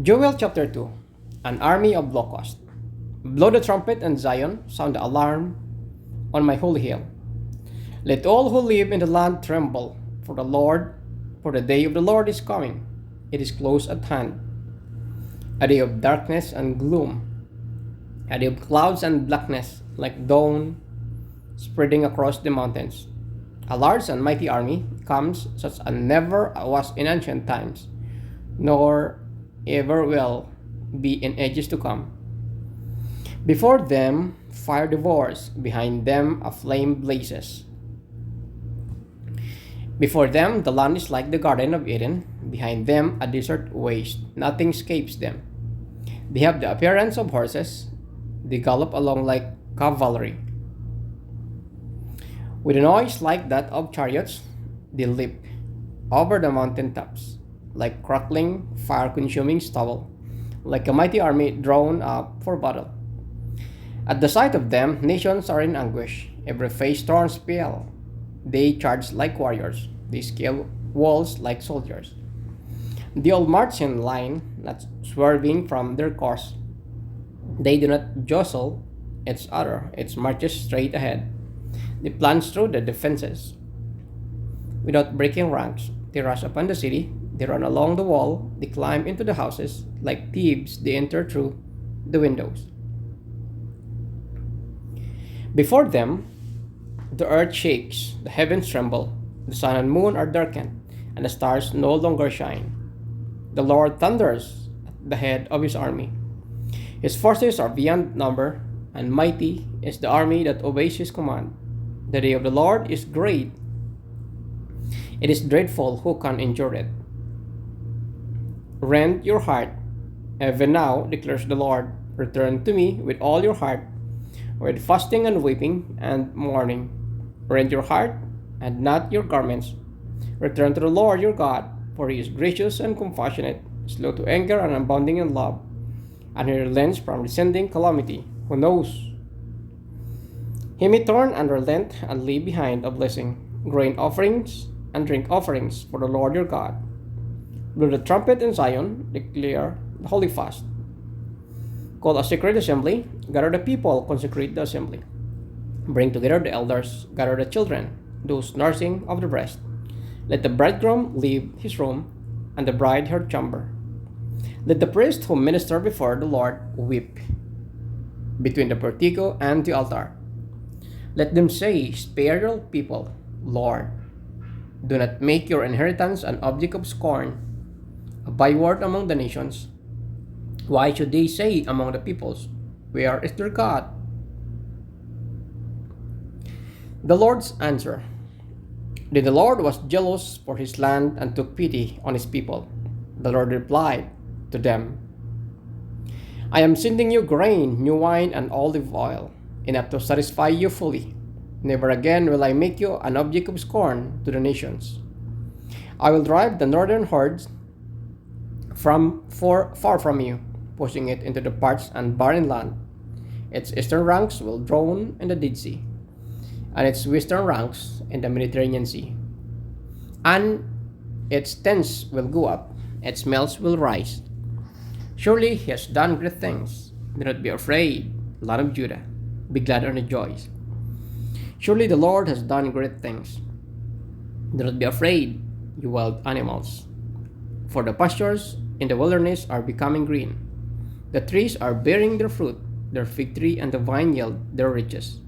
Joel chapter 2. An army of locusts. Blow the trumpet in Zion, sound the alarm on my holy hill. Let all who live in the land tremble, for the day of the Lord is coming. It is close at hand. A day of darkness and gloom, a day of clouds and blackness, like dawn spreading across the mountains. A large and mighty army comes, such as never was in ancient times, nor ever will be in ages to come. Before them, fire devours, behind them, a flame blazes. Before them, the land is like the Garden of Eden, behind them, a desert waste. Nothing escapes them. They have the appearance of horses, they gallop along like cavalry. With a noise like that of chariots, they leap over the mountain tops, like crackling, fire consuming stubble, like a mighty army drawn up for battle. At the sight of them, nations are in anguish, every face turns pale. They charge like warriors, they scale walls like soldiers. They all march in line, not swerving from their course. They do not jostle each other, it marches straight ahead. They plunge through the defenses without breaking ranks. They rush upon the city, they run along the wall, they climb into the houses. Like thieves, they enter through the windows. Before them, the earth shakes, the heavens tremble, the sun and moon are darkened, and the stars no longer shine. The Lord thunders at the head of his army. His forces are beyond number, and mighty is the army that obeys his command. The day of the Lord is great. It is dreadful, who can endure it? Rend your heart, even now, declares the Lord. Return to me with all your heart, with fasting and weeping and mourning. Rend your heart and not your garments. Return to the Lord your God, for he is gracious and compassionate, slow to anger and abounding in love, and he relents from descending calamity. Who knows? He may turn and relent and leave behind a blessing, grain offerings and drink offerings for the Lord your God. Blow the trumpet in Zion, declare the holy fast. Call a sacred assembly, gather the people, consecrate the assembly. Bring together the elders, gather the children, those nursing of the breast. Let the bridegroom leave his room, and the bride her chamber. Let the priest who minister before the Lord weep between the portico and the altar. Let them say, spare your people, Lord. Do not make your inheritance an object of scorn, a byword among the nations. Why should they say among the peoples, where is their God? The Lord's answer. Then the Lord was jealous for his land and took pity on his people. The Lord replied to them, I am sending you grain, new wine, and olive oil, enough to satisfy you fully. Never again will I make you an object of scorn to the nations. I will drive the northern hordes far from you, pushing it into the parched and barren land. Its eastern ranks will drown in the Dead Sea, and its western ranks in the Mediterranean Sea. And its tents will go up, its smells will rise. Surely he has done great things. Do not be afraid, land of Judah. Be glad and rejoice. Surely the Lord has done great things. Do not be afraid, you wild animals. For the pastures in the wilderness are becoming green. The trees are bearing their fruit, their fig tree and the vine yield their riches.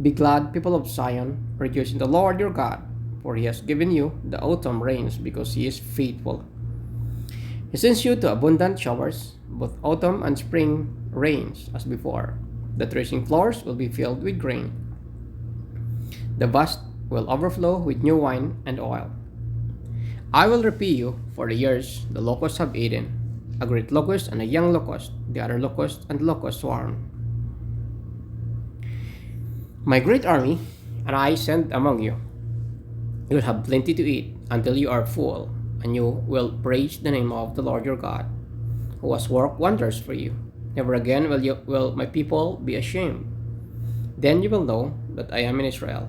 Be glad, people of Zion, rejoice in the Lord your God, for he has given you the autumn rains because he is faithful. He sends you to abundant showers, both autumn and spring rains as before. The threshing floors will be filled with grain. The vats will overflow with new wine and oil. I will repay you for the years the locusts have eaten, a great locust and a young locust, the other locust and the locust swarm. My great army and I send among you. You will have plenty to eat until you are full, and you will praise the name of the Lord your God, who has worked wonders for you. Never again will my people be ashamed. Then you will know that I am in Israel,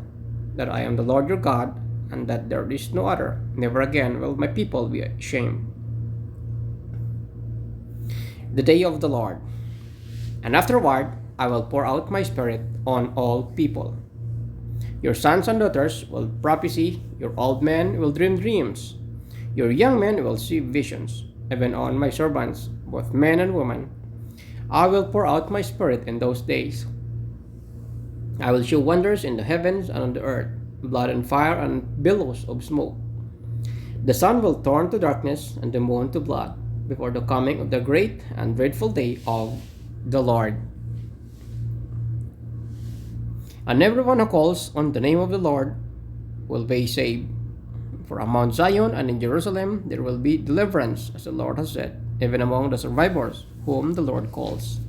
that I am the Lord your God, and that there is no other. Never again will my people be ashamed. the day of the Lord. And afterward, I will pour out my Spirit on all people. Your sons and daughters will prophesy, your old men will dream dreams, your young men will see visions, even on my servants, both men and women. I will pour out my Spirit in those days. I will show wonders in the heavens and on the earth, blood and fire and billows of smoke. The sun will turn to darkness and the moon to blood before the coming of the great and dreadful day of the Lord. And everyone who calls on the name of the Lord will be saved. For on Mount Zion and in Jerusalem there will be deliverance, as the Lord has said, even among the survivors whom the Lord calls.